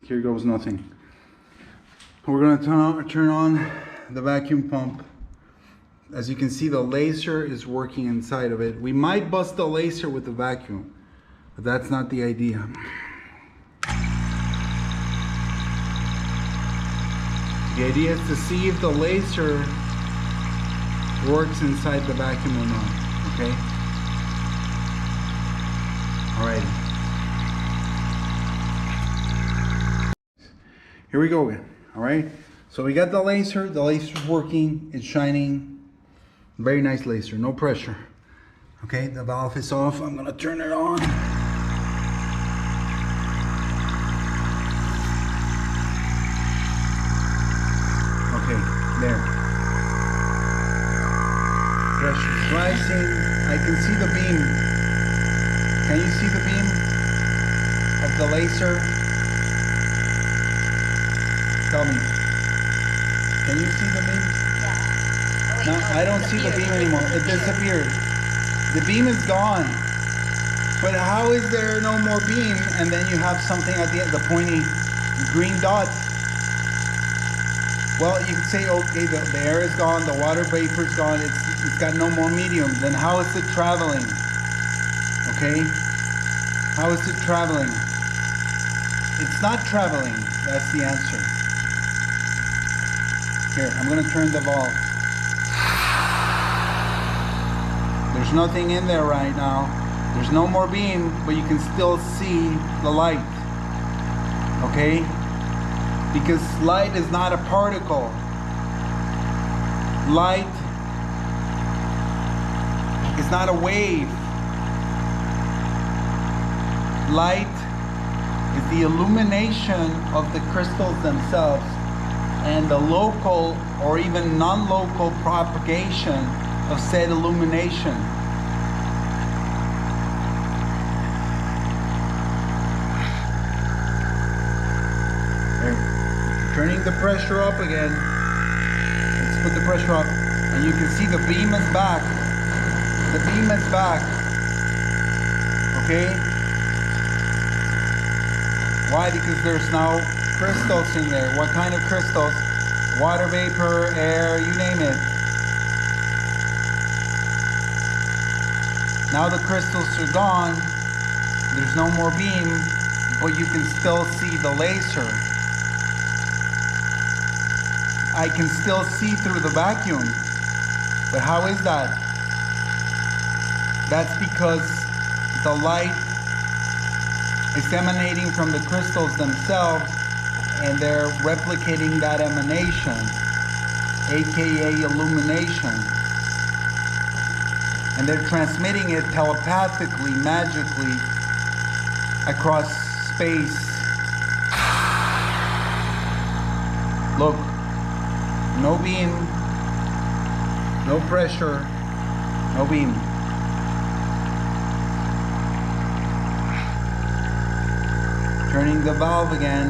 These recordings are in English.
Here goes nothing. We're gonna turn on the vacuum pump. As you can see, the laser is working inside of it. We might bust the laser with the vacuum, but that's not the idea. The idea is to see if the laser works inside the vacuum or not, okay? Alrighty. Here we go again, alright? So we got the laser's working, it's shining. Very nice laser, no pressure. Okay, the valve is off, I'm gonna turn it on. Okay, there. Pressure is rising. I can see the beam. Can you see the beam of the laser? Tell me. Can you see the beam? Yeah. No, I don't see the beam anymore. It disappeared. The beam is gone. But how is there no more beam and then you have something at the end, the pointy green dot? Well, you could say, okay, the air is gone, the water vapor is gone, it's got no more medium. Then how is it traveling? Okay? How is it traveling? It's not traveling. That's the answer. Here, I'm going to turn the valve. There's nothing in there right now. There's no more beam, but you can still see the light. Okay? Because light is not a particle. Light is not a wave. Light is the illumination of the crystals themselves and the local or even non-local propagation of said illumination. Turning the pressure up again. Let's put the pressure up. And you can see the beam is back. The beam is back. Okay? Why? Because there's now crystals in there. What kind of crystals? Water vapor, air, you name it. Now the crystals are gone. There's no more beam, but you can still see the laser. I can still see through the vacuum. But how is that? That's because the light is emanating from the crystals themselves and they're replicating that emanation, aka illumination. And they're transmitting it telepathically, magically, across space. Look. No beam, no pressure, no beam. Turning the valve again.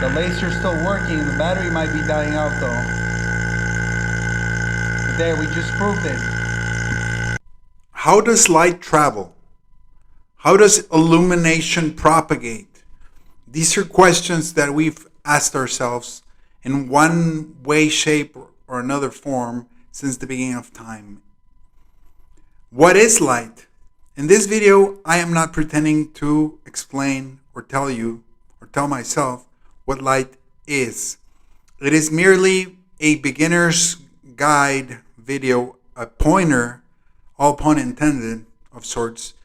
The laser's still working, the battery might be dying out though. But there, we just proved it. How does light travel? How does illumination propagate? These are questions that we've asked ourselves in one way, shape, or another form since the beginning of time. What is light? In this video, I am not pretending to explain or tell you or tell myself what light is. It is merely a beginner's guide video, a pointer, all pun intended, of sorts,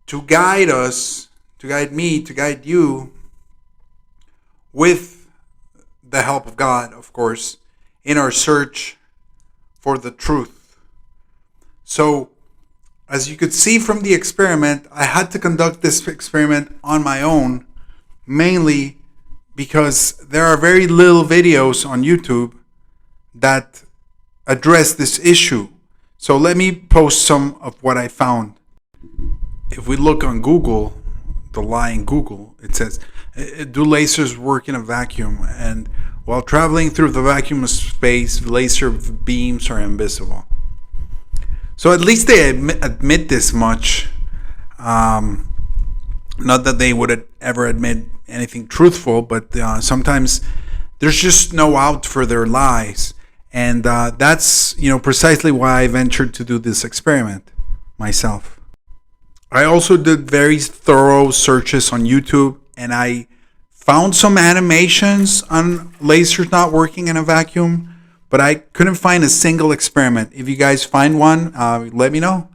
to guide us, to guide me, to guide you, with the help of God, of course, in our search for the truth. So, as you could see from the experiment, I had to conduct this experiment on my own, mainly because there are very little videos on YouTube that address this issue. So let me post some of what I found. If we look on Google, the lie in Google, it says, do lasers work in a vacuum? And while traveling through the vacuum of space, laser beams are invisible. So at least they admit this much. Not that they would ever admit anything truthful, but sometimes there's just no out for their lies. And that's precisely why I ventured to do this experiment myself. I also did very thorough searches on YouTube, and I found some animations on lasers not working in a vacuum, but I couldn't find a single experiment. If you guys find one, let me know.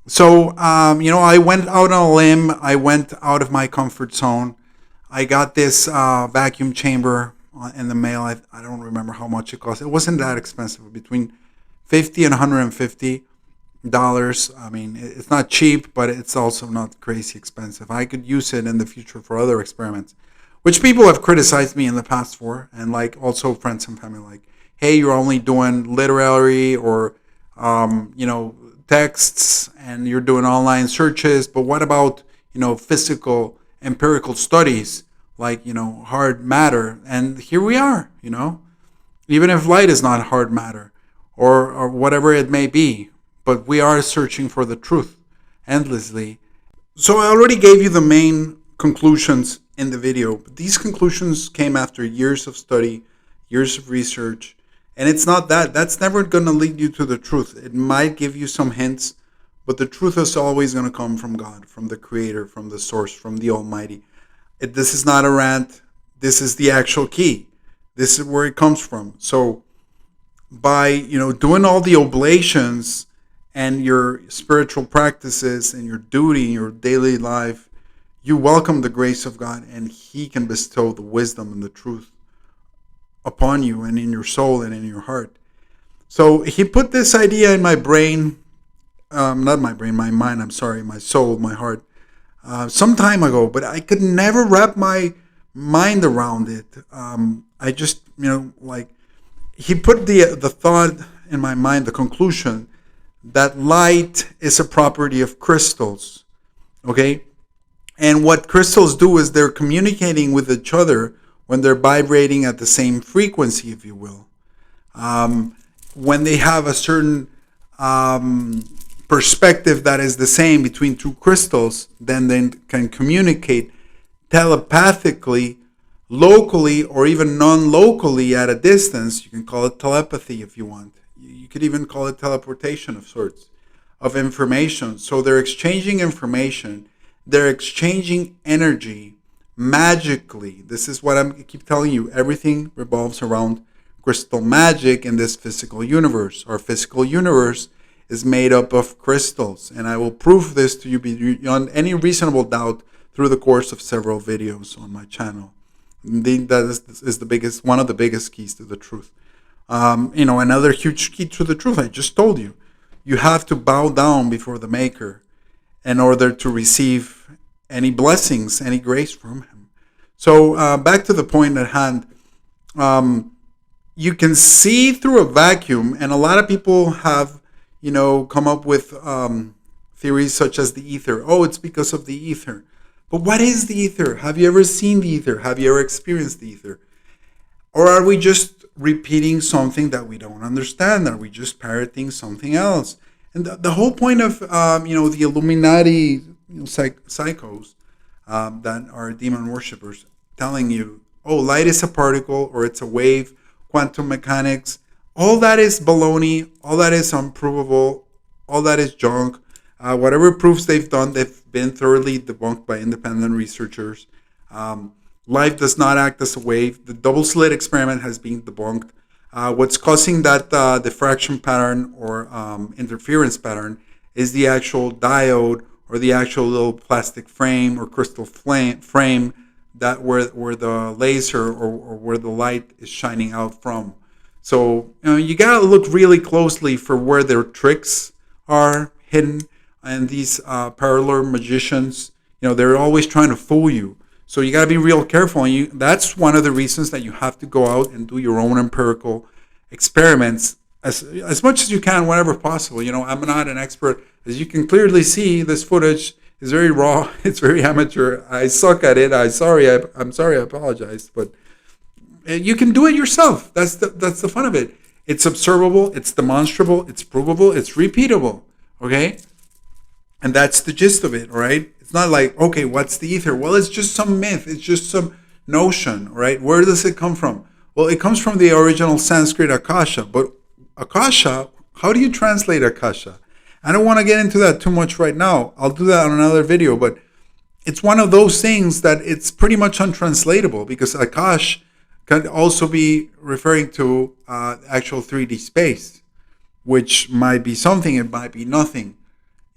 So, I went out on a limb. I went out of my comfort zone. I got this vacuum chamber in the mail. I don't remember how much it cost. It wasn't that expensive, between $50 and $150. I mean, it's not cheap, but it's also not crazy expensive. I could use it in the future for other experiments, which people have criticized me in the past for, and like also friends and family, like, hey, you're only doing literary or texts, and you're doing online searches, but what about physical empirical studies, like hard matter? And here we are, even if light is not hard matter, or whatever it may be, but we are searching for the truth endlessly. So I already gave you the main conclusions in the video, but these conclusions came after years of study, years of research. And it's not that's never going to lead you to the truth. It might give you some hints, but the truth is always going to come from God, from the Creator, from the Source, from the Almighty. This is not a rant. This is the actual key. This is where it comes from. So by doing all the oblations and your spiritual practices and your duty in your daily life, you welcome the grace of God, and He can bestow the wisdom and the truth upon you and in your soul and in your heart. So He put this idea in my brain, not my brain, my mind, my soul, my heart, some time ago, but I could never wrap my mind around it. I just, He put the thought in my mind, the conclusion that light is a property of crystals, okay? And what crystals do is they're communicating with each other when they're vibrating at the same frequency, if you will. When they have a certain perspective that is the same between two crystals, then they can communicate telepathically, locally, or even non-locally at a distance. You can call it telepathy if you want. You could even call it teleportation of sorts, of information. So they're exchanging information. They're exchanging energy magically. This is what I keep telling you. Everything revolves around crystal magic in this physical universe. Our physical universe is made up of crystals, and I will prove this to you beyond any reasonable doubt through the course of several videos on my channel. Indeed, that is one of the biggest keys to the truth. Another huge key to the truth, I just told you. You have to bow down before the Maker in order to receive any blessings, any grace from Him. So back to the point at hand. You can see through a vacuum, and a lot of people have, come up with theories such as the ether. Oh, it's because of the ether. But what is the ether? Have you ever seen the ether? Have you ever experienced the ether? Or are we just repeating something that we don't understand? Are we just parroting something else? And the whole point of, the Illuminati psychos that are demon worshippers telling you, oh, light is a particle or it's a wave, quantum mechanics, all that is baloney, all that is unprovable, all that is junk. Whatever proofs they've done, they've been thoroughly debunked by independent researchers. Light does not act as a wave. The double slit experiment has been debunked. What's causing that diffraction pattern or interference pattern is the actual diode or the actual little plastic frame or crystal frame that where the laser or where the light is shining out from. So you gotta look really closely for where their tricks are hidden, and these parlor magicians, they're always trying to fool you. So you gotta be real careful, and that's one of the reasons that you have to go out and do your own empirical experiments as much as you can, whenever possible. I'm not an expert. As you can clearly see, this footage is very raw. It's very amateur. I suck at it. I'm sorry. I apologize. But you can do it yourself. That's the fun of it. It's observable. It's demonstrable. It's provable. It's repeatable. Okay. And that's the gist of it, right? It's not like, okay, what's the ether? Well, it's just some myth. It's just some notion, right? Where does it come from? Well, it comes from the original Sanskrit Akasha. But Akasha, how do you translate Akasha? I don't want to get into that too much right now. I'll do that on another video. But it's one of those things that it's pretty much untranslatable, because Akash can also be referring to actual 3D space, which might be something, it might be nothing.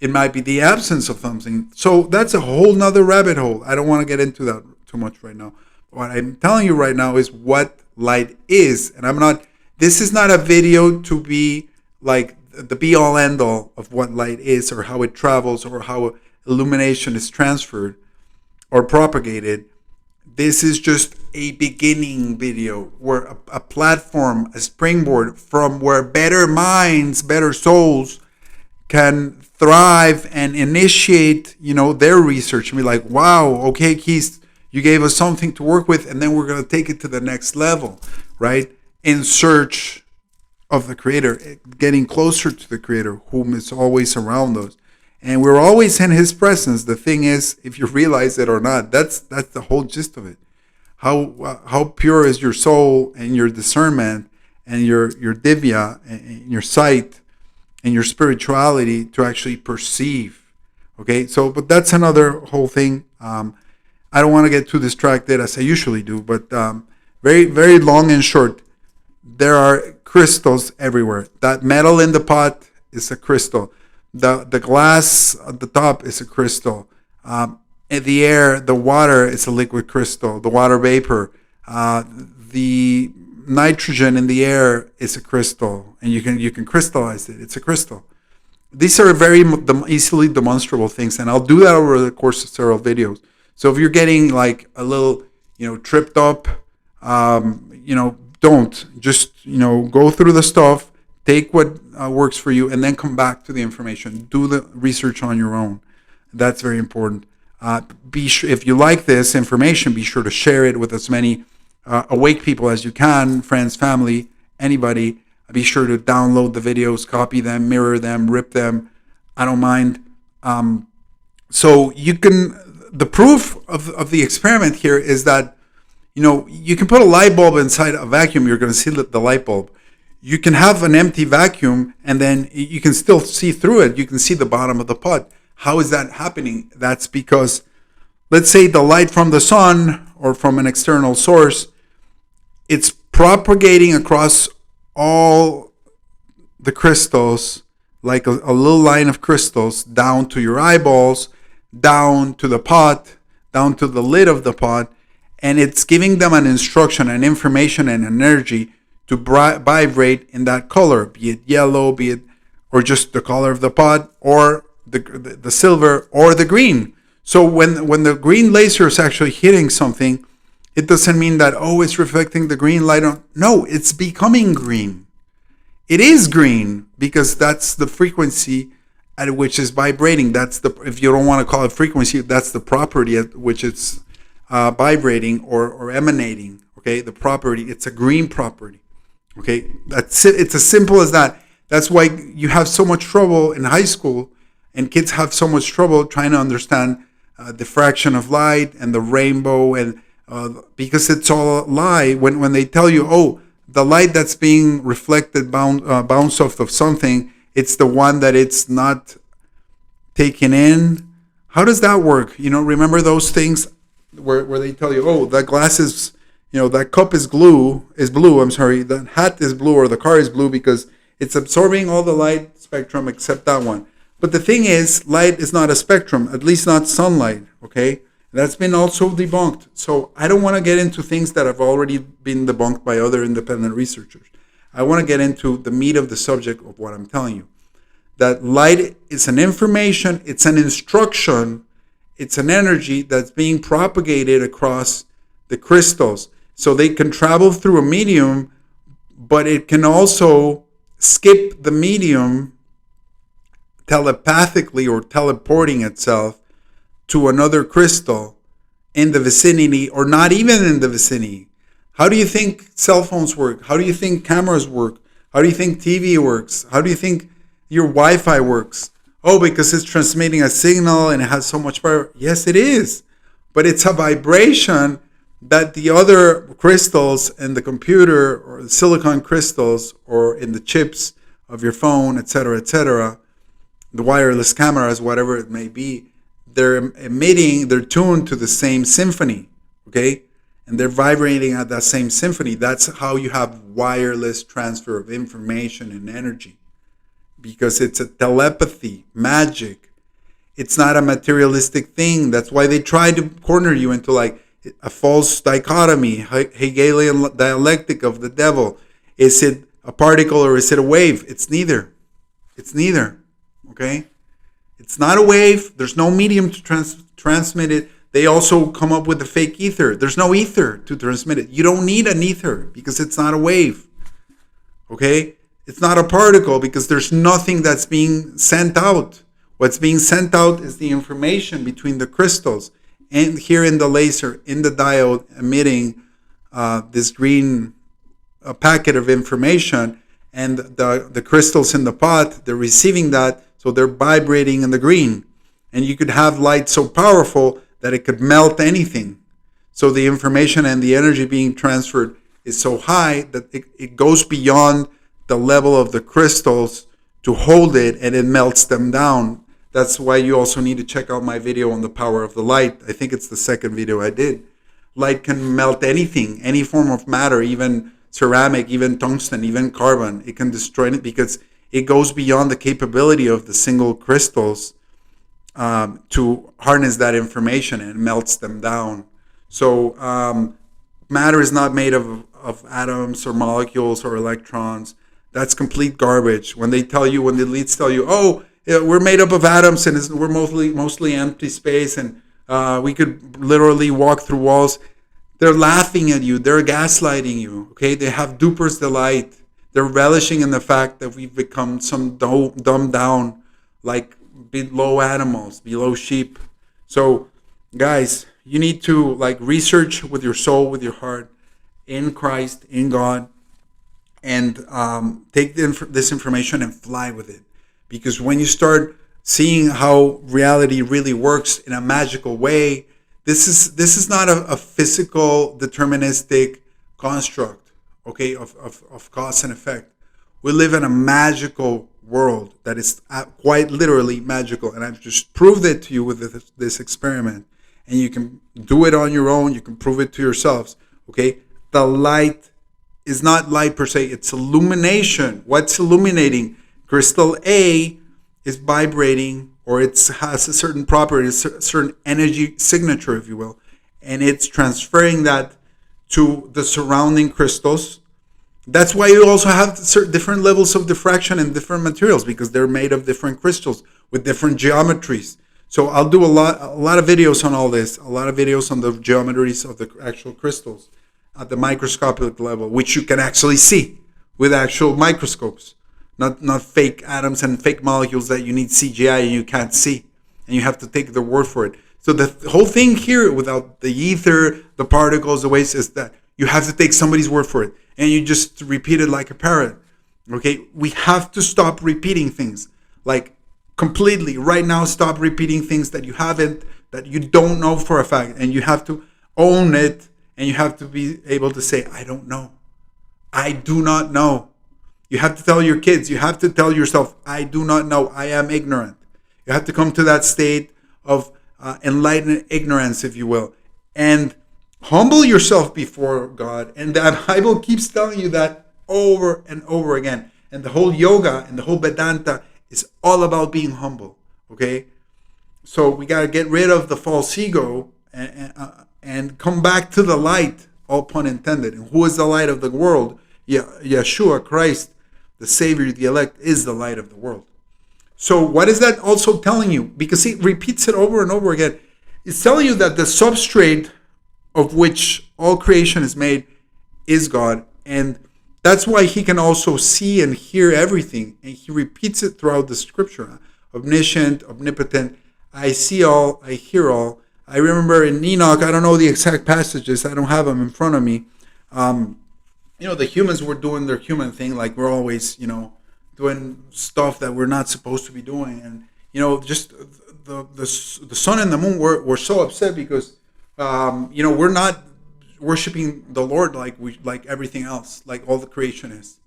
It might be the absence of something. So that's a whole nother rabbit hole. I don't want to get into that too much right now. What I'm telling you right now is what light is. And this is not a video to be like the be all end all of what light is, or how it travels, or how illumination is transferred or propagated. This is just a beginning video, where a platform, a springboard from where better minds, better souls can thrive and initiate, their research and be like, wow, okay, Keith, you gave us something to work with, and then we're going to take it to the next level, right? In search of the Creator, getting closer to the Creator, whom is always around us. And we're always in His presence. The thing is, if you realize it or not, that's the whole gist of it. How pure is your soul and your discernment and your divya and your sight and your spirituality to actually perceive. Okay, so but that's another whole thing. I don't want to get too distracted as I usually do, but very, very long and short, there are crystals everywhere. That metal in the pot is a crystal. The glass at the top is a crystal. In the air, the water is a liquid crystal. The water vapor, the nitrogen in the air is a crystal, and you can crystallize it. It's a crystal. These are very easily demonstrable things, and I'll do that over the course of several videos. So if you're getting like a little, tripped up, don't just go through the stuff, take what works for you, and then come back to the information. Do the research on your own. That's very important. If you like this information, be sure to share it with as many awake people as you can, friends, family, anybody. Be sure to download the videos, copy them, mirror them, rip them. I don't mind. So you can. The proof of the experiment here is that you can put a light bulb inside a vacuum. You're going to see the light bulb. You can have an empty vacuum, and then you can still see through it. You can see the bottom of the pot. How is that happening? That's because, let's say, the light from the sun or from an external source, it's propagating across all the crystals, like a little line of crystals, down to your eyeballs, down to the pot, down to the lid of the pot, and it's giving them an instruction, an information, and an energy to vibrate in that color, be it yellow, be it, or just the color of the pot, or the silver, or the green. So when the green laser is actually hitting something, it doesn't mean that, it's reflecting the green light on. No, it's becoming green. It is green because that's the frequency at which it's vibrating. If you don't want to call it frequency, that's the property at which it's vibrating or emanating. Okay, the property, it's a green property. Okay, that's it. It's as simple as that. That's why you have so much trouble in high school, and kids have so much trouble trying to understand diffraction of light and the rainbow, and because it's all a lie. When they tell you, the light that's being reflected, bounce off of something, it's the one that it's not taken in. How does that work? Remember those things where they tell you, that glass is, that cup is blue. I'm sorry, the hat is blue, or the car is blue because it's absorbing all the light spectrum except that one. But the thing is, light is not a spectrum, at least not sunlight, okay? That's been also debunked. So I don't want to get into things that have already been debunked by other independent researchers. I want to get into the meat of the subject of what I'm telling you. That light is an information, it's an instruction, it's an energy that's being propagated across the crystals. So they can travel through a medium, but it can also skip the medium telepathically or teleporting itself to another crystal in the vicinity, or not even in the vicinity. How do you think cell phones work? How do you think cameras work? How do you think TV works? How do you think your Wi-Fi works? oh, because it's transmitting a signal and it has so much power. Yes, it is. But it's a vibration that the other crystals in the computer or the silicon crystals or in the chips of your phone, etc., the wireless cameras, whatever it may be, they're emitting, they're tuned to the same symphony, okay? And they're vibrating at that same symphony. That's how you have wireless transfer of information and energy, because it's a telepathy, magic. It's not a materialistic thing. That's why they try to corner you into like a false dichotomy, Hegelian dialectic of the devil. Is it a particle or is it a wave? It's neither. It's neither. Okay? It's not a wave. There's no medium to transmit it. They also come up with the fake ether. There's no ether to transmit it. You don't need an ether because it's not a wave. Okay? It's not a particle because there's nothing that's being sent out. What's being sent out is the information between the crystals and here in the laser, in the diode, emitting this green packet of information, and the crystals in the pot, they're receiving that, so they're vibrating in the green. And you could have light so powerful that it could melt anything. So the information and the energy being transferred is so high that it goes beyond the level of the crystals to hold it, and it melts them down. That's why you also need to check out my video on the power of the light. I think it's the second video I did. Light can melt anything, any form of matter, even ceramic, even tungsten, even carbon. It can destroy it because it goes beyond the capability of the single crystals to harness that information, and melts them down. So matter is not made of atoms or molecules or electrons. That's complete garbage. When the elites tell you, oh, we're made up of atoms and we're mostly empty space, and we could literally walk through walls, they're laughing at you. They're gaslighting you. Okay, they have duper's delight. They're relishing in the fact that we've become some dumbed down, like below animals, below sheep. So, guys, you need to like research with your soul, with your heart, in Christ, in God, and take this information and fly with it. Because when you start seeing how reality really works in a magical way, this is not a physical deterministic construct, okay, of cause and effect. We live in a magical world that is quite literally magical, and I've just proved it to you with this experiment. And you can do it on your own. You can prove it to yourselves, okay? The light is not light per se. It's illumination. What's illuminating? Crystal A is vibrating, or it has a certain property, a certain energy signature, if you will, and it's transferring that to the surrounding crystals. That's why you also have different levels of diffraction in different materials, because they're made of different crystals with different geometries. So I'll do a lot of videos on all this, a lot of videos on the geometries of the actual crystals at the microscopic level, which you can actually see with actual microscopes. Not fake atoms and fake molecules that you need CGI and you can't see, and you have to take their word for it. So the whole thing here, without the ether, the particles, the waves, is that you have to take somebody's word for it, and you just repeat it like a parrot. Okay, we have to stop repeating things, like completely right now. Stop repeating things that you don't know for a fact, and you have to own it, and you have to be able to say, I don't know, I do not know. You have to tell your kids, you have to tell yourself, I do not know, I am ignorant. You have to come to that state of enlightened ignorance, if you will, and humble yourself before God. And that Bible keeps telling you that over and over again. And the whole yoga and the whole Vedanta is all about being humble, okay? So we got to get rid of the false ego and come back to the light, all pun intended. And who is the light of the world? Yeshua, Christ, the Savior, the elect, is the light of the world. So what is that also telling you? Because he repeats it over and over again. It's telling you that the substrate of which all creation is made is God. And that's why he can also see and hear everything. And he repeats it throughout the scripture. Omniscient, omnipotent, I see all, I hear all. I remember in Enoch, I don't know the exact passages, I don't have them in front of me. The humans were doing their human thing, like we're always, doing stuff that we're not supposed to be doing. And, just the sun and the moon were so upset because we're not worshiping the Lord like everything else, like all the creation is,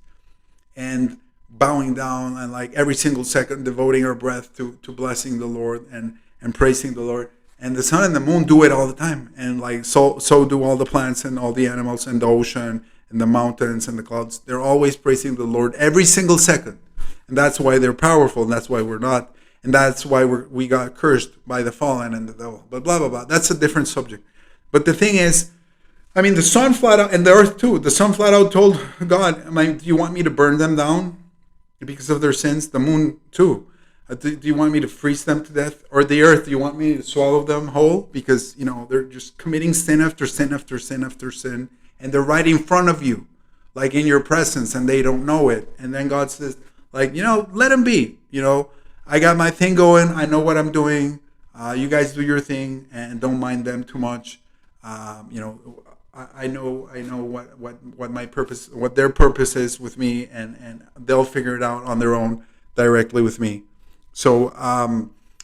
and bowing down and like every single second devoting our breath to blessing the Lord and praising the Lord. And the sun and the moon do it all the time, and like so do all the plants and all the animals and the ocean and the mountains and the clouds. They're always praising the Lord every single second, and that's why they're powerful, and that's why we're not, and that's why we got cursed by the fallen and the devil. But blah blah blah. That's a different subject. But the thing is, I mean, the sun flat out, and the earth too. The sun flat out told God, do you want me to burn them down because of their sins? The moon too. Do you want me to freeze them to death? Or the earth, do you want me to swallow them whole? Because, they're just committing sin after sin after sin after sin. And they're right in front of you, like in your presence, and they don't know it. And then God says, let them be. I got my thing going. I know what I'm doing. You guys do your thing and don't mind them too much. I know what my purpose, what their purpose is with me, and they'll figure it out on their own directly with me. So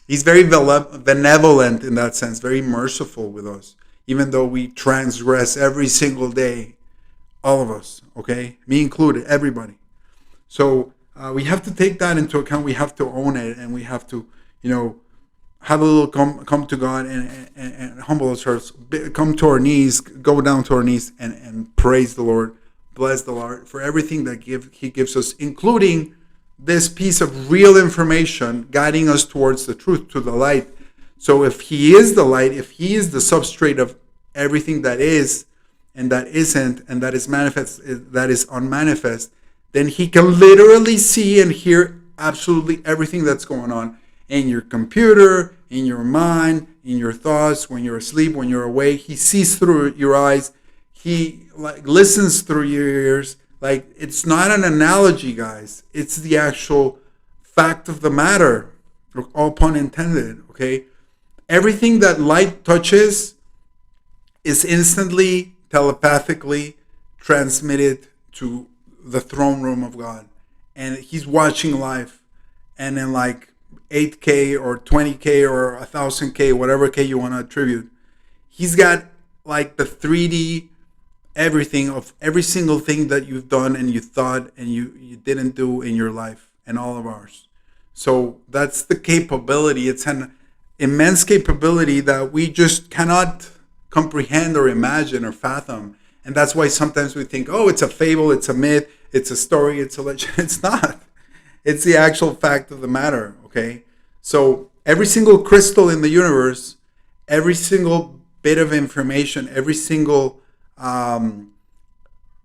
he's very benevolent in that sense, very merciful with us, even though we transgress every single day, all of us, okay, me included, everybody. So we have to take that into account. We have to own it, and we have to, have a little come to God and humble ourselves, come to our knees, go down to our knees and praise the Lord, bless the Lord for everything that He gives us, including this piece of real information guiding us towards the truth, to the light. So if He is the light, if He is the substrate of everything that is and that isn't and that is manifest, that is unmanifest, then He can literally see and hear absolutely everything that's going on in your computer, in your mind, in your thoughts, when you're asleep, when you're awake. He sees through your eyes. He listens through your ears. It's not an analogy, guys. It's the actual fact of the matter, all pun intended, okay? Everything that light touches is instantly, telepathically transmitted to the throne room of God. And He's watching live. And then 8K or 20K or 1000K, whatever K you want to attribute, He's got the 3D everything of every single thing that you've done and you thought and you didn't do in your life, and all of ours. So that's the capability. It's an immense capability that we just cannot comprehend or imagine or fathom. And that's why sometimes we think, oh, it's a fable, it's a myth, it's a story, it's a legend. It's not. It's the actual fact of the matter, okay? So every single crystal in the universe, every single bit of information, every single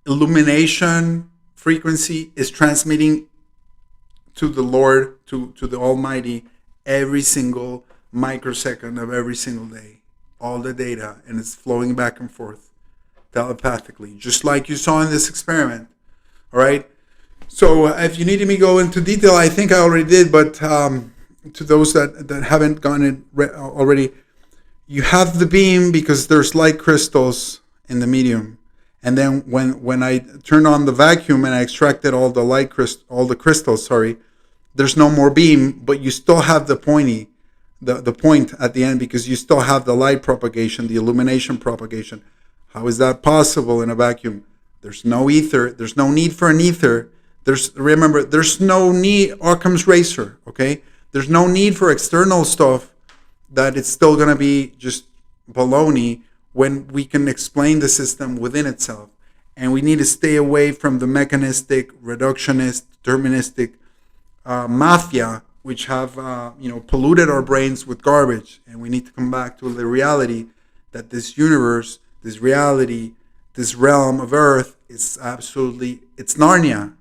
illumination frequency is transmitting to the Lord, to the Almighty, every single microsecond of every single day. All the data, and it's flowing back and forth telepathically, just like you saw in this experiment. All right? So if you needed me to go into detail, I think I already did, but to those that haven't gone it already, you have the beam because there's light crystals in the medium. And then when I turned on the vacuum and I extracted all the crystals, there's no more beam, but you still have the point at the end, because you still have the light propagation, the illumination propagation. How is that possible in a vacuum? There's no ether. There's no need for an ether. There's no need, Occam's razor, okay? There's no need for external stuff that it's still going to be just baloney when we can explain the system within itself. And we need to stay away from the mechanistic, reductionist, deterministic mafia, which have polluted our brains with garbage. And we need to come back to the reality that this universe, this reality, this realm of Earth is it's Narnia.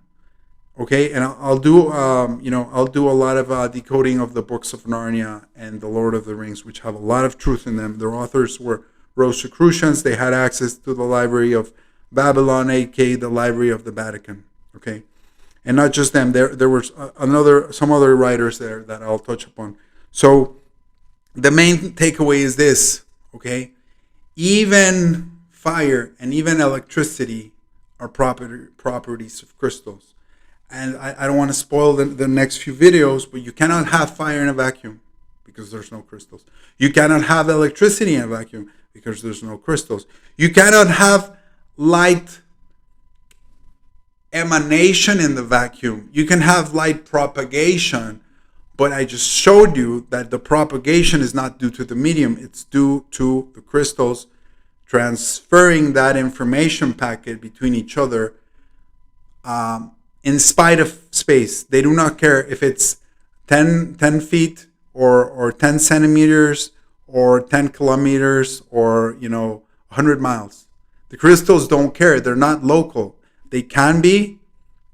Okay, and I'll do a lot of decoding of the books of Narnia and the Lord of the Rings, which have a lot of truth in them. Their authors were Rosicrucians. They had access to the library of Babylon, aka the library of the Vatican. Okay, and not just them. There were some other writers there that I'll touch upon. So the main takeaway is this. Okay, even fire and even electricity are properties of crystals. and I don't want to spoil the next few videos, but you cannot have fire in a vacuum because there's no crystals. You cannot have electricity in a vacuum because there's no crystals. You cannot have light emanation in the vacuum. You can have light propagation, but I just showed you that the propagation is not due to the medium. It's due to the crystals transferring that information packet between each other in spite of space. They do not care if it's 10 feet or 10 centimeters or 10 kilometers or 100 miles. The crystals don't care. They're not local. They can be.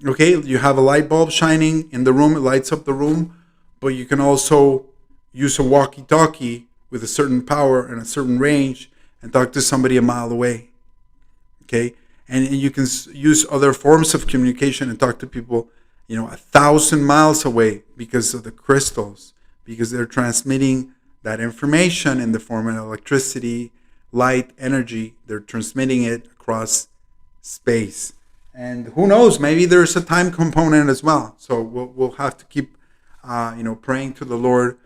Okay, you have a light bulb shining in the room, it lights up the room, but you can also use a walkie-talkie with a certain power and a certain range and talk to somebody a mile away. Okay, and you can use other forms of communication and talk to people 1,000 miles away because of the crystals, because they're transmitting that information in the form of electricity, light, energy. They're transmitting it across space. And who knows, maybe there's a time component as well. So we'll have to keep praying to the Lord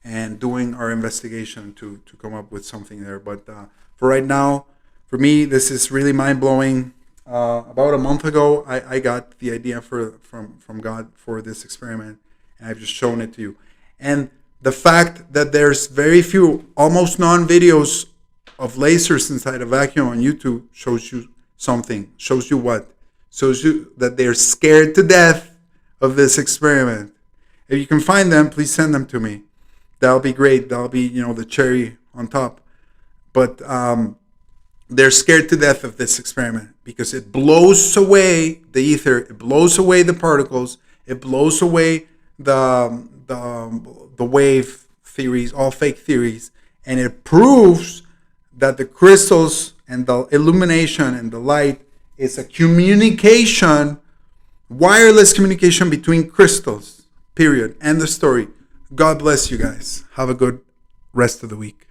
and doing our investigation to come up with something there. But for right now, for me, this is really mind-blowing. About a month ago, I got the idea from God for this experiment, and I've just shown it to you. And the fact that there's very few, almost none videos of lasers inside a vacuum on YouTube shows you something. Shows you what? Shows you that they're scared to death of this experiment. If you can find them, please send them to me. That'll be great. That'll be, the cherry on top. But they're scared to death of this experiment because it blows away the ether, it blows away the particles, it blows away the wave theories, all fake theories, and it proves that the crystals and the illumination and the light is a communication, wireless communication between crystals, period. End of story. God bless you guys. Have a good rest of the week.